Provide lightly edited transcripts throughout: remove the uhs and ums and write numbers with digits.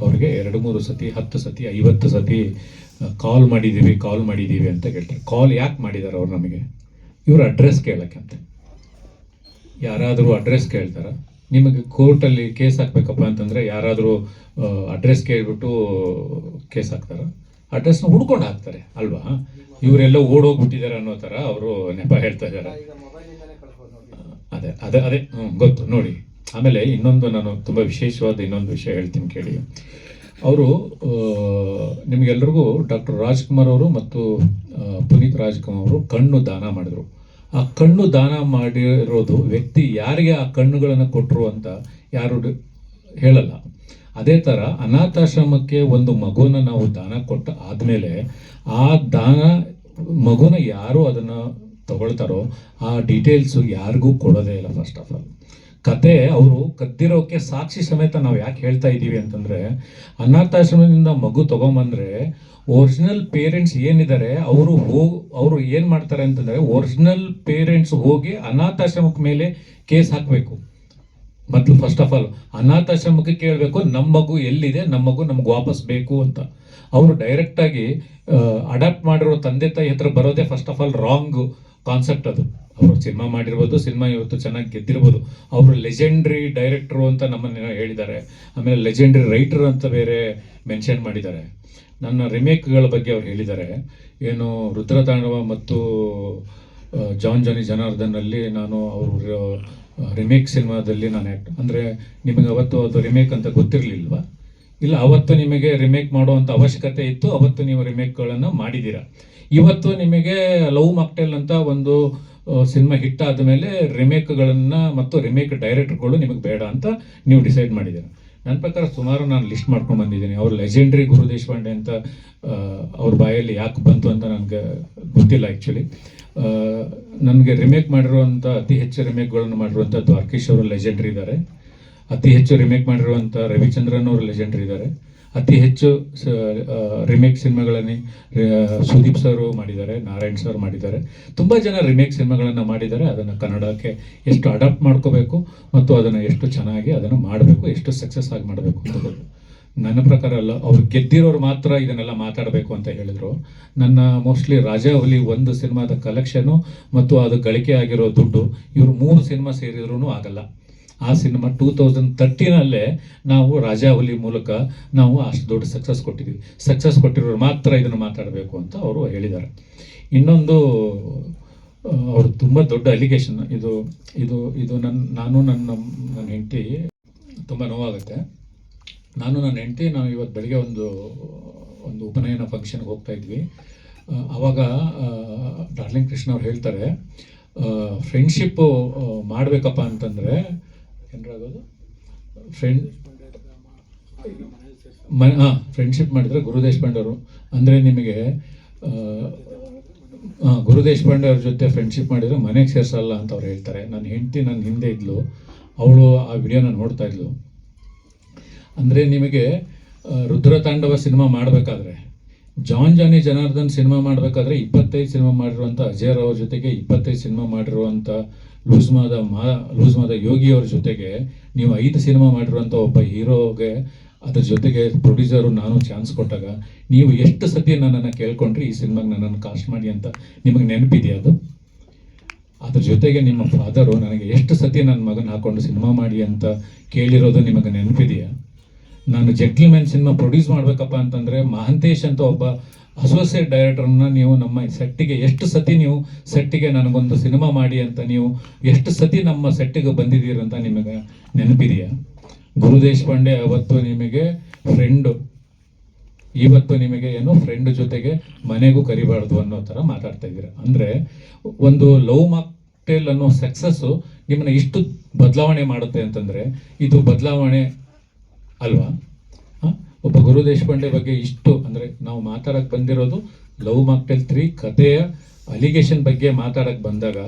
ಅವ್ರಿಗೆ 2-3 ಸತಿ 10 ಸತಿ 50 ಸತಿ ಕಾಲ್ ಮಾಡಿದ್ದೀವಿ ಅಂತ ಕೇಳ್ತಾರೆ. ಕಾಲ್ ಯಾಕೆ ಮಾಡಿದ್ದಾರೆ ಅವ್ರು ನಮಗೆ? ಇವ್ರ ಅಡ್ರೆಸ್ ಕೇಳೋಕ್ಕಂತೆ. ಯಾರಾದರೂ ಅಡ್ರೆಸ್ ಕೇಳ್ತಾರ? ನಿಮಗೆ ಕೋರ್ಟಲ್ಲಿ ಕೇಸ್ ಹಾಕ್ಬೇಕಪ್ಪ ಅಂತಂದರೆ ಯಾರಾದರೂ ಅಡ್ರೆಸ್ ಕೇಳ್ಬಿಟ್ಟು ಕೇಸ್ ಹಾಕ್ತಾರ? ಅಡ್ರೆಸ್ನ ಹುಡ್ಕೊಂಡು ಹಾಕ್ತಾರೆ ಅಲ್ವಾ? ಇವರೆಲ್ಲ ಓಡೋಗ್ಬಿಟ್ಟಿದ್ದಾರೆ ಅನ್ನೋ ಥರ ಅವರು ನೆಪ ಹೇಳ್ತಾ ಇದ್ದಾರೆ. ಅದೇ ಗೊತ್ತು ನೋಡಿ. ಆಮೇಲೆ ಇನ್ನೊಂದು ನಾನು ತುಂಬ ವಿಶೇಷವಾದ ಇನ್ನೊಂದು ವಿಷಯ ಹೇಳ್ತೀನಿ ಕೇಳಿ. ಅವರು ನಿಮಗೆಲ್ರಿಗೂ ಡಾಕ್ಟರ್ ರಾಜ್ಕುಮಾರ್ ಅವರು ಮತ್ತು ಪುನೀತ್ ರಾಜ್ಕುಮಾರ್ ಅವರು ಕಣ್ಣು ದಾನ ಮಾಡಿದ್ರು. ಆ ಕಣ್ಣು ದಾನ ಮಾಡಿರೋದು ವ್ಯಕ್ತಿ ಯಾರಿಗೆ ಆ ಕಣ್ಣುಗಳನ್ನು ಕೊಟ್ಟರು ಅಂತ ಯಾರು ಹೇಳಲ್ಲ. ಅದೇ ಥರ ಅನಾಥಾಶ್ರಮಕ್ಕೆ ಒಂದು ಮಗುನ ನಾವು ದಾನ ಕೊಟ್ಟ ಆದಮೇಲೆ ಆ ದಾನ ಮಗುನ ಯಾರು ಅದನ್ನು ತಗೊಳ್ತಾರೋ ಆ ಡೀಟೇಲ್ಸು ಯಾರಿಗೂ ಕೊಡೋದೇ ಇಲ್ಲ. ಫಸ್ಟ್ ಆಫ್ ಆಲ್ ಕತೆ ಅವರು ಕದ್ದಿರೋಕ್ಕೆ ಸಾಕ್ಷಿ ಸಮೇತ ನಾವು ಯಾಕೆ ಹೇಳ್ತಾ ಇದ್ದೀವಿ ಅಂತಂದರೆ, ಅನಾಥಾಶ್ರಮದಿಂದ ಮಗು ತೊಗೊಂಬಂದರೆ ಒರಿಜಿನಲ್ ಪೇರೆಂಟ್ಸ್ ಏನಿದ್ದಾರೆ ಅವರು ಏನು ಮಾಡ್ತಾರೆ ಅಂತಂದರೆ, ಒರಿಜಿನಲ್ ಪೇರೆಂಟ್ಸ್ ಹೋಗಿ ಅನಾಥಾಶ್ರಮಕ್ಕೆ ಮೇಲೆ ಕೇಸ್ ಹಾಕಬೇಕು. ಮೊದಲು ಫಸ್ಟ್ ಆಫ್ ಆಲ್ ಅನಾಥಾಶ್ರಮಕ್ಕೆ ಕೇಳಬೇಕು, ನಮ್ಮ ಮಗು ಎಲ್ಲಿದೆ, ನಮ್ಮ ಮಗು ನಮ್ಗೆ ವಾಪಸ್ ಬೇಕು ಅಂತ. ಅವರು ಡೈರೆಕ್ಟಾಗಿ ಅಡಾಪ್ಟ್ ಮಾಡಿರೋ ತಂದೆ ತಾಯಿ ಹತ್ರ ಬರೋದೇ first of all wrong concept. ಅದು ಅವರು ಸಿನಿಮಾ ಮಾಡಿರ್ಬೋದು, ಸಿನಿಮಾ ಇವತ್ತು ಚೆನ್ನಾಗಿ ಗೆದ್ದಿರ್ಬೋದು, ಅವರು ಲೆಜೆಂಡ್ರಿ ಡೈರೆಕ್ಟ್ರು ಅಂತ ನಮ್ಮನ್ನು ಹೇಳಿದ್ದಾರೆ. ಆಮೇಲೆ ಲೆಜೆಂಡ್ರಿ ರೈಟರ್ ಅಂತ ಬೇರೆ ಮೆನ್ಷನ್ ಮಾಡಿದ್ದಾರೆ. ನನ್ನ ರಿಮೇಕ್ಗಳ ಬಗ್ಗೆ ಅವ್ರು ಹೇಳಿದ್ದಾರೆ. ಏನು ರುದ್ರತಾಂಡವ ಮತ್ತು ಜಾನ್ ಜಾನಿ ಜನಾರ್ದನಲ್ಲಿ ನಾನು ಅವರು ರಿಮೇಕ್ ಸಿನಿಮಾದಲ್ಲಿ ನಾನು ಅಂದರೆ ನಿಮಗೆ ಅವತ್ತು ಅದು ರಿಮೇಕ್ ಅಂತ ಗೊತ್ತಿರಲಿಲ್ವಾ? ಇಲ್ಲ, ಅವತ್ತು ನಿಮಗೆ ರಿಮೇಕ್ ಮಾಡುವಂಥ ಅವಶ್ಯಕತೆ ಇತ್ತು, ಅವತ್ತು ನೀವು ರಿಮೇಕ್ಗಳನ್ನು ಮಾಡಿದ್ದೀರಾ. ಇವತ್ತು ನಿಮಗೆ ಲವ್ ಮಾಕ್ಟೇಲ್ ಅಂತ ಒಂದು ಸಿನಿಮಾ ಹಿಟ್ ಆದಮೇಲೆ ರಿಮೇಕ್ಗಳನ್ನು ಮತ್ತು ರಿಮೇಕ್ ಡೈರೆಕ್ಟರ್ಗಳು ನಿಮಗೆ ಬೇಡ ಅಂತ ನೀವು ಡಿಸೈಡ್ ಮಾಡಿದ್ದೀರಾ. ನನ್ನ ಪ್ರಕಾರ ಸುಮಾರು ನಾನು ಲಿಸ್ಟ್ ಮಾಡ್ಕೊಂಡು ಬಂದಿದ್ದೀನಿ. ಅವ್ರು ಲೆಜೆಂಡ್ರಿ ಗುರು ದೇಶಪಾಂಡೆ ಅಂತ ಅವ್ರ ಬಾಯಲ್ಲಿ ಯಾಕೆ ಬಂತು ಅಂತ ನನಗೆ ಗೊತ್ತಿಲ್ಲ ಆ್ಯಕ್ಚುಲಿ. ನನಗೆ ರಿಮೇಕ್ ಮಾಡಿರುವಂಥ ಅತಿ ಹೆಚ್ಚು ರಿಮೇಕ್ಗಳನ್ನು ಮಾಡಿರುವಂಥ ದ್ವಾರಕೀಶ್ ಅವರು ಲೆಜೆಂಡ್ರಿ ಇದ್ದಾರೆ. ಅತಿ ಹೆಚ್ಚು ರಿಮೇಕ್ ಮಾಡಿರುವಂಥ ರವಿಚಂದ್ರನ್ ಅವರು ಲೆಜೆಂಡ್ರಿ ಇದ್ದಾರೆ. ಅತಿ ಹೆಚ್ಚು ರಿಮೇಕ್ ಸಿನಿಮಾಗಳಲ್ಲಿ ಸುದೀಪ್ ಸರ್ ಮಾಡಿದ್ದಾರೆ, ನಾರಾಯಣ್ ಸರ್ ಮಾಡಿದ್ದಾರೆ. ತುಂಬ ಜನ ರಿಮೇಕ್ ಸಿನಿಮಾಗಳನ್ನು ಮಾಡಿದ್ದಾರೆ. ಅದನ್ನು ಕನ್ನಡಕ್ಕೆ ಎಷ್ಟು ಅಡಾಪ್ಟ್ ಮಾಡ್ಕೋಬೇಕು ಮತ್ತು ಅದನ್ನು ಎಷ್ಟು ಚೆನ್ನಾಗಿ ಅದನ್ನು ಮಾಡಬೇಕು, ಎಷ್ಟು ಸಕ್ಸಸ್ ಆಗಿ ಮಾಡಬೇಕು ಅಂತ ನನ್ನ ಪ್ರಕಾರ ಅಲ್ಲ. ಅವ್ರು ಗೆದ್ದಿರೋರು ಮಾತ್ರ ಇದನ್ನೆಲ್ಲ ಮಾತಾಡಬೇಕು ಅಂತ ಹೇಳಿದರು. ನನ್ನ ಮೋಸ್ಟ್ಲಿ ರಾಜಾಹುಲಿ ಒಂದು ಸಿನಿಮಾದ ಕಲೆಕ್ಷನು ಮತ್ತು ಅದು ಗಳಿಕೆ ಆಗಿರೋ ದುಡ್ಡು ಇವರು 3 ಸಿನಿಮಾ ಸೇರಿದ್ರೂ ಆಗಲ್ಲ. ಆ ಸಿನಿಮಾ 2013 ನಾವು ರಾಜಾಹುಲಿ ಮೂಲಕ ನಾವು ಅಷ್ಟು ದೊಡ್ಡ ಸಕ್ಸಸ್ ಕೊಟ್ಟಿದ್ದೀವಿ. ಸಕ್ಸಸ್ ಕೊಟ್ಟಿರೋರು ಮಾತ್ರ ಇದನ್ನು ಮಾತಾಡಬೇಕು ಅಂತ ಅವರು ಹೇಳಿದ್ದಾರೆ. ಇನ್ನೊಂದು ಅವರು ತುಂಬ ದೊಡ್ಡ ಅಲಿಗೇಷನ್ ಇದು ಇದು ಇದು ನನ್ನ ಹೆಂಡತಿ ತುಂಬ ನೋವಾಗುತ್ತೆ. ನನ್ನ ಹೆಂಡತಿ ನಾವು ಇವತ್ತು ಬೆಳಗ್ಗೆ ಒಂದು ಉಪನಯನ ಫಂಕ್ಷನ್ಗೆ ಹೋಗ್ತಾ ಇದ್ವಿ. ಆವಾಗ ಡಾರ್ಲಿಂಗ್ ಕೃಷ್ಣ ಅವ್ರು ಹೇಳ್ತಾರೆ, ಫ್ರೆಂಡ್ಶಿಪ್ಪು ಮಾಡಬೇಕಪ್ಪ ಅಂತಂದರೆ ಏನಾಗೋದು ಫ್ರೆಂಡ್ಶಿಪ್ ಮಾಡಿದರೆ ಗುರು ದೇಶಪಾಂಡೆ ಅವರು ಅಂದರೆ ನಿಮಗೆ ಗುರು ದೇಶಪಾಂಡೆ ಅವ್ರ ಜೊತೆ ಫ್ರೆಂಡ್ಶಿಪ್ ಮಾಡಿದರೆ ಮನೆಗೆ ಸೇರಿಸಲ್ಲ ಅಂತ ಅವ್ರು ಹೇಳ್ತಾರೆ. ನನ್ನ ಹೆಂಡತಿ ನನ್ನ ಹಿಂದೆ ಇದ್ಲು, ಅವಳು ಆ ವಿಡಿಯೋನ ನೋಡ್ತಾ ಇದ್ಲು. ಅಂದರೆ ನಿಮಗೆ ರುದ್ರತಾಂಡವ ಸಿನಿಮಾ ಮಾಡಬೇಕಾದ್ರೆ, ಜಾನ್ ಜಾನಿ ಜನಾರ್ದನ್ ಸಿನಿಮಾ ಮಾಡಬೇಕಾದ್ರೆ 25 ಸಿನಿಮಾ ಮಾಡಿರುವಂಥ ಅಜಯ್ ಅವ್ರ ಜೊತೆಗೆ 25 ಸಿನಿಮಾ ಮಾಡಿರುವಂಥ ಲೂಸ್ ಮಾದ ಯೋಗಿ ಅವ್ರ ಜೊತೆಗೆ ನೀವು 5 ಸಿನಿಮಾ ಮಾಡಿರುವಂಥ ಒಬ್ಬ ಹೀರೋಗೆ ಅದ್ರ ಜೊತೆಗೆ ಪ್ರೊಡ್ಯೂಸರು ನಾನು ಚಾನ್ಸ್ ಕೊಟ್ಟಾಗ ನೀವು ಎಷ್ಟು ಸತಿ ನನ್ನನ್ನು ಕೇಳ್ಕೊಂಡ್ರಿ ಈ ಸಿನಿಮಾಗೆ ನನ್ನನ್ನು ಕಾಸ್ಟ್ ಮಾಡಿ ಅಂತ ನಿಮಗೆ ನೆನಪಿದೆಯಾ? ಅದ್ರ ಜೊತೆಗೆ ನಿಮ್ಮ ಫಾದರು ನನಗೆ ಎಷ್ಟು ಸತಿ ನನ್ನ ಮಗನ ಹಾಕೊಂಡು ಸಿನಿಮಾ ಮಾಡಿ ಅಂತ ಕೇಳಿರೋದು ನಿಮಗೆ ನೆನಪಿದೆಯಾ? ನಾನು ಜೆಂಟ್ಲ್ಮ್ಯಾನ್ ಸಿನಿಮಾ ಪ್ರೊಡ್ಯೂಸ್ ಮಾಡಬೇಕಪ್ಪ ಅಂತಂದರೆ ಮಹಂತೇಶ್ ಅಂತ ಒಬ್ಬ ಅಸೋಸಿಯೇಟ್ ಡೈರೆಕ್ಟರ್ನ ನೀವು ನಮ್ಮ ಸೆಟ್ಟಿಗೆ ಎಷ್ಟು ಸತಿ ನೀವು ಸೆಟ್ಟಿಗೆ ನನಗೊಂದು ಸಿನಿಮಾ ಮಾಡಿ ಅಂತ ನೀವು ಎಷ್ಟು ಸತಿ ನಮ್ಮ ಸೆಟ್ಟಿಗೆ ಬಂದಿದ್ದೀರಂತ ನಿಮಗೆ ನೆನಪಿದೆಯಾ? ಗುರು ದೇಶಪಾಂಡೆ ಅವತ್ತು ನಿಮಗೆ ಫ್ರೆಂಡು, ಇವತ್ತು ನಿಮಗೆ ಏನು ಫ್ರೆಂಡ್ ಜೊತೆಗೆ ಮನೆಗೂ ಕರಿಬಾರ್ದು ಅನ್ನೋ ಥರ ಮಾತಾಡ್ತಾ ಇದ್ದೀರಾ. ಅಂದರೆ ಒಂದು ಲವ್ ಮಾಕ್ಟೇಲ್ ಅನ್ನೋ ಸಕ್ಸಸ್ಸು ನಿಮ್ಮನ್ನ ಇಷ್ಟು ಬದಲಾವಣೆ ಮಾಡುತ್ತೆ ಅಂತಂದರೆ ಇದು ಬದಲಾವಣೆ ಅಲ್ವಾ? ಒಬ್ಬ ಗುರು ದೇಶಪಾಂಡೆ ಬಗ್ಗೆ ಇಷ್ಟು ಅಂದರೆ ನಾವು ಮಾತಾಡಕ್ಕೆ ಬಂದಿರೋದು ಲವ್ ಮಾಕ್ಟೇಲ್ 3 ಕಥೆಯ ಅಲಿಗೇಷನ್ ಬಗ್ಗೆ ಮಾತಾಡಕ್ಕೆ ಬಂದಾಗ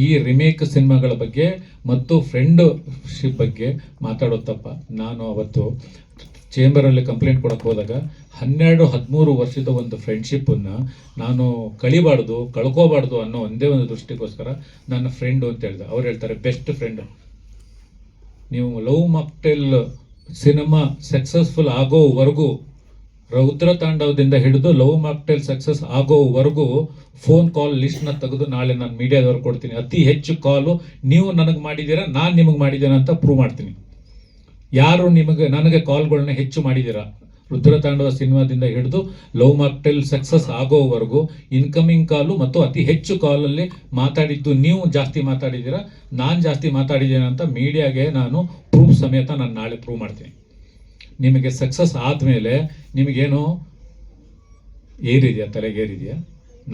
ಈ ರಿಮೇಕ್ ಸಿನಿಮಾಗಳ ಬಗ್ಗೆ ಮತ್ತು ಫ್ರೆಂಡ್ಶಿಪ್ ಬಗ್ಗೆ ಮಾತಾಡೋದು ತಪ್ಪ. ನಾನು ಅವತ್ತು ಚೇಂಬರಲ್ಲಿ ಕಂಪ್ಲೇಂಟ್ ಕೊಡಕ್ಕೆ ಹೋದಾಗ 12-13 ವರ್ಷದ ಒಂದು ಫ್ರೆಂಡ್ಶಿಪ್ಪನ್ನು ನಾನು ಕಳ್ಕೋಬಾರ್ದು ಅನ್ನೋ ಒಂದೇ ಒಂದು ದೃಷ್ಟಿಗೋಸ್ಕರ ನನ್ನ ಫ್ರೆಂಡು ಅಂತ ಹೇಳಿದೆ. ಅವ್ರು ಹೇಳ್ತಾರೆ ಬೆಸ್ಟ್ ಫ್ರೆಂಡ್. ನೀವು ಲವ್ ಮಾಕ್ಟೇಲ್ ಸಿನಿಮಾ ಸಕ್ಸಸ್ಫುಲ್ ಆಗೋವರೆಗೂ, ರೌದ್ರ ತಾಂಡವದಿಂದ ಹಿಡಿದು ಲವ್ ಮಾಕ್ಟೇಲ್ ಸಕ್ಸಸ್ ಆಗೋವರೆಗೂ ಫೋನ್ ಕಾಲ್ ಲಿಸ್ಟ್ನ ತೆಗೆದು ನಾಳೆ ನಾನು ಮೀಡಿಯಾದವ್ರು ಕೊಡ್ತೀನಿ. ಅತಿ ಹೆಚ್ಚು ಕಾಲು ನೀವು ನನಗೆ ಮಾಡಿದ್ದೀರಾ, ನಾನು ನಿಮಗೆ ಮಾಡಿದ್ದೇನೆ ಅಂತ ಪ್ರೂವ್ ಮಾಡ್ತೀನಿ. ಯಾರು ನನಗೆ ಕಾಲ್ಗಳನ್ನ ಹೆಚ್ಚು ಮಾಡಿದ್ದೀರಾ, ರುದ್ರತಾಂಡವ ಸಿನಿಮಾದಿಂದ ಹಿಡಿದು ಲವ್ ಮಾಕ್ಟೇಲ್ ಸಕ್ಸಸ್ ಆಗೋವರೆಗೂ ಇನ್ಕಮಿಂಗ್ ಕಾಲು ಮತ್ತು ಅತಿ ಹೆಚ್ಚು ಕಾಲಲ್ಲಿ ಮಾತಾಡಿದ್ದು ನೀವು ಜಾಸ್ತಿ ಮಾತಾಡಿದ್ದೀರಾ, ನಾನು ಜಾಸ್ತಿ ಮಾತಾಡಿದ್ದೇನೆ ಅಂತ ಮೀಡಿಯಾಗೆ ನಾನು ಪ್ರೂಫ್ ಸಮೇತ ನಾನು ನಾಳೆ ಪ್ರೂವ್ ಮಾಡ್ತೀನಿ. ನಿಮಗೆ ಸಕ್ಸಸ್ ಆದಮೇಲೆ ನಿಮಗೇನೋ ಏರಿದೆಯಾ, ತಲೆಗೇರಿದೆಯಾ?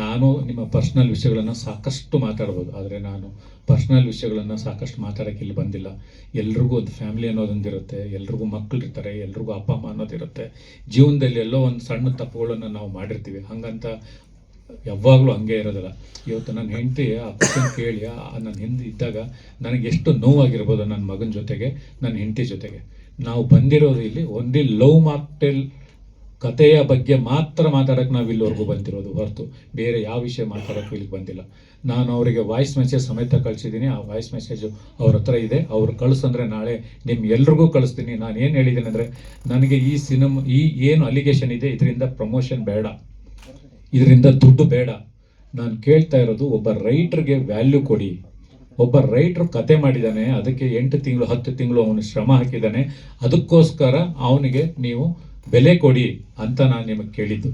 ನಾನು ನಿಮ್ಮ ಪರ್ಸ್ನಲ್ ವಿಷಯಗಳನ್ನು ಸಾಕಷ್ಟು ಮಾತಾಡ್ಬೋದು, ಆದರೆ ನಾನು ಪರ್ಸ್ನಲ್ ವಿಷಯಗಳನ್ನು ಸಾಕಷ್ಟು ಮಾತಾಡೋಕ್ಕೆ ಇಲ್ಲಿ ಬಂದಿಲ್ಲ. ಎಲ್ರಿಗೂ ಒಂದು ಫ್ಯಾಮಿಲಿ ಅನ್ನೋದೊಂದಿರುತ್ತೆ, ಎಲ್ರಿಗೂ ಮಕ್ಕಳಿರ್ತಾರೆ, ಎಲ್ರಿಗೂ ಅಪ್ಪ ಅಮ್ಮ ಅನ್ನೋದಿರುತ್ತೆ. ಜೀವನದಲ್ಲಿ ಎಲ್ಲೋ ಒಂದು ಸಣ್ಣ ತಪ್ಪುಗಳನ್ನು ನಾವು ಮಾಡಿರ್ತೀವಿ, ಹಂಗಂತ ಯಾವಾಗಲೂ ಹಂಗೆ ಇರೋದಿಲ್ಲ. ಇವತ್ತು ನನ್ನ ಹೆಂಡತಿ ಆ ಕ್ವಶನ್ ಕೇಳಿ ನನ್ನ ಹಿಂದೆ ಇದ್ದಾಗ ನನಗೆ ಎಷ್ಟು ನೋವಾಗಿರ್ಬೋದು ನನ್ನ ಮಗನ ಜೊತೆಗೆ, ನನ್ನ ಹೆಂಡತಿ ಜೊತೆಗೆ. ನಾವು ಬಂದಿರೋದು ಇಲ್ಲಿ ಓನ್ಲಿ ಲವ್ ಮಾಕ್ಟೇಲ್ ಕಥೆಯ ಬಗ್ಗೆ ಮಾತ್ರ ಮಾತಾಡೋಕ್ಕೆ ನಾವು ಇಲ್ಲಿವರೆಗೂ ಬಂದಿರೋದು ಹೊರತು ಬೇರೆ ಯಾವ ವಿಷಯ ಮಾತಾಡೋಕ್ಕೂ ಇಲ್ಲಿಗೆ ಬಂದಿಲ್ಲ. ನಾನು ಅವರಿಗೆ ವಾಯ್ಸ್ ಮೆಸೇಜ್ ಸಮೇತ ಕಳಿಸಿದ್ದೀನಿ. ಆ ವಾಯ್ಸ್ ಮೆಸೇಜು ಅವ್ರ ಹತ್ರ ಇದೆ. ಅವ್ರು ಕಳಿಸಂದ್ರೆ ನಾಳೆ ಎಲ್ರಿಗೂ ಕಳಿಸ್ತೀನಿ. ನಾನು ಏನು ಹೇಳಿದ್ದೀನಿ ಅಂದರೆ, ನನಗೆ ಈ ಏನು ಅಲಿಗೇಷನ್ ಇದೆ ಇದರಿಂದ ಪ್ರಮೋಷನ್ ಬೇಡ, ಇದರಿಂದ ದುಡ್ಡು ಬೇಡ. ನಾನು ಕೇಳ್ತಾ ಇರೋದು, ಒಬ್ಬ ರೈಟ್ರಿಗೆ ವ್ಯಾಲ್ಯೂ ಕೊಡಿ. ಒಬ್ಬ ರೈಟ್ರು ಕತೆ ಮಾಡಿದ್ದಾನೆ, ಅದಕ್ಕೆ 8 ತಿಂಗಳು 10 ತಿಂಗಳು ಅವನು ಶ್ರಮ ಹಾಕಿದ್ದಾನೆ, ಅದಕ್ಕೋಸ್ಕರ ಅವನಿಗೆ ನೀವು ಬೆಲೆ ಕೊಡಿ ಅಂತ ನಾನು ನಿಮಗೆ ಕೇಳಿದ್ದು.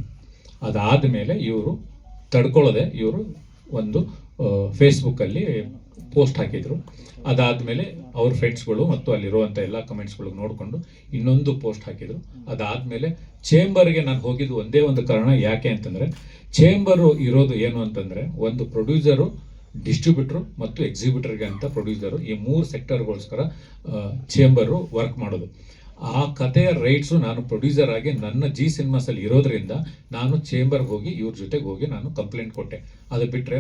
ಅದಾದ ಮೇಲೆ ಇವರು ತಡ್ಕೊಳ್ಳದೆ ಇವರು ಒಂದು ಫೇಸ್ಬುಕ್ಕಲ್ಲಿ ಪೋಸ್ಟ್ ಹಾಕಿದರು. ಅದಾದಮೇಲೆ ಅವ್ರ ಫ್ರೆಂಡ್ಸ್ಗಳು ಮತ್ತು ಅಲ್ಲಿರುವಂಥ ಎಲ್ಲ ಕಮೆಂಟ್ಸ್ಗಳಿಗೆ ನೋಡಿಕೊಂಡು ಇನ್ನೊಂದು ಪೋಸ್ಟ್ ಹಾಕಿದರು. ಅದಾದಮೇಲೆ ಚೇಂಬರ್ಗೆ ನಾನು ಹೋಗಿದ್ದು ಒಂದೇ ಒಂದು ಕಾರಣ, ಯಾಕೆ ಅಂತಂದರೆ ಚೇಂಬರು ಇರೋದು ಏನು ಅಂತಂದರೆ, ಒಂದು ಪ್ರೊಡ್ಯೂಸರು, ಡಿಸ್ಟ್ರಿಬ್ಯೂಟ್ರು ಮತ್ತು ಎಕ್ಸಿಬಿಟರ್ಗೆ ಅಂತ ಪ್ರೊಡ್ಯೂಸರು, ಈ 3 ಸೆಕ್ಟರ್ಗೋಸ್ಕರ ಚೇಂಬರು ವರ್ಕ್ ಮಾಡೋದು. ಆ ಕಥೆಯ ರೈಟ್ಸು ನಾನು ಪ್ರೊಡ್ಯೂಸರ್ ಆಗಿ ನನ್ನ ಜಿ ಸಿನಿಮಾಸಲ್ಲಿ ಇರೋದ್ರಿಂದ ನಾನು ಚೇಂಬರ್ಗೆ ಹೋಗಿ ಇವ್ರ ಜೊತೆಗೆ ಹೋಗಿ ನಾನು ಕಂಪ್ಲೇಂಟ್ ಕೊಟ್ಟೆ. ಅದು ಬಿಟ್ಟರೆ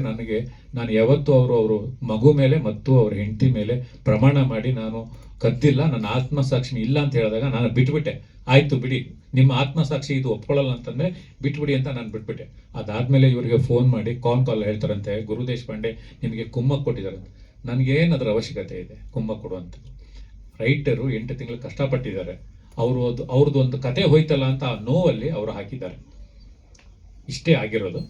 ನಾನು ಯಾವತ್ತೂ ಅವರು ಮಗು ಮೇಲೆ ಮತ್ತು ಅವ್ರ ಹೆಂಡತಿ ಮೇಲೆ ಪ್ರಮಾಣ ಮಾಡಿ ನಾನು ಕದ್ದಿಲ್ಲ, ನನ್ನ ಆತ್ಮಸಾಕ್ಷಿ ಇಲ್ಲ ಅಂತ ಹೇಳಿದಾಗ ನಾನು ಬಿಟ್ಬಿಟ್ಟೆ. ಆಯಿತು ಬಿಡಿ, ನಿಮ್ಮ ಆತ್ಮಸಾಕ್ಷಿ ಇದು ಒಪ್ಕೊಳ್ಳಲ್ಲ ಅಂತಂದರೆ ಬಿಟ್ಬಿಡಿ ಅಂತ ನಾನು ಬಿಟ್ಬಿಟ್ಟೆ. ಅದಾದಮೇಲೆ ಇವರಿಗೆ ಫೋನ್ ಮಾಡಿ ಕಾಲ್ ಹೇಳ್ತಾರಂತೆ, ಗುರು ದೇಶಪಾಂಡೆ ನಿಮಗೆ ಕುಮ್ಮಕ್ ಕೊಟ್ಟಿದ್ದಾರೆ. ನನಗೇನು ಅದರ ಅವಶ್ಯಕತೆ ಇದೆ ಕುಮ್ಮಕ್ ಕೊಡುವಂಥದ್ದು? ರೈಟರು 8 ತಿಂಗಳು ಕಷ್ಟಪಟ್ಟಿದ್ದಾರೆ, ಅವ್ರದ್ದು ಒಂದು ಕತೆ ಹೋಯ್ತಲ್ಲ ಅಂತ ಆ ನೋವಲ್ಲಿ ಅವರು ಹಾಕಿದ್ದಾರೆ. ಇಷ್ಟೇ ಆಗಿರೋದು.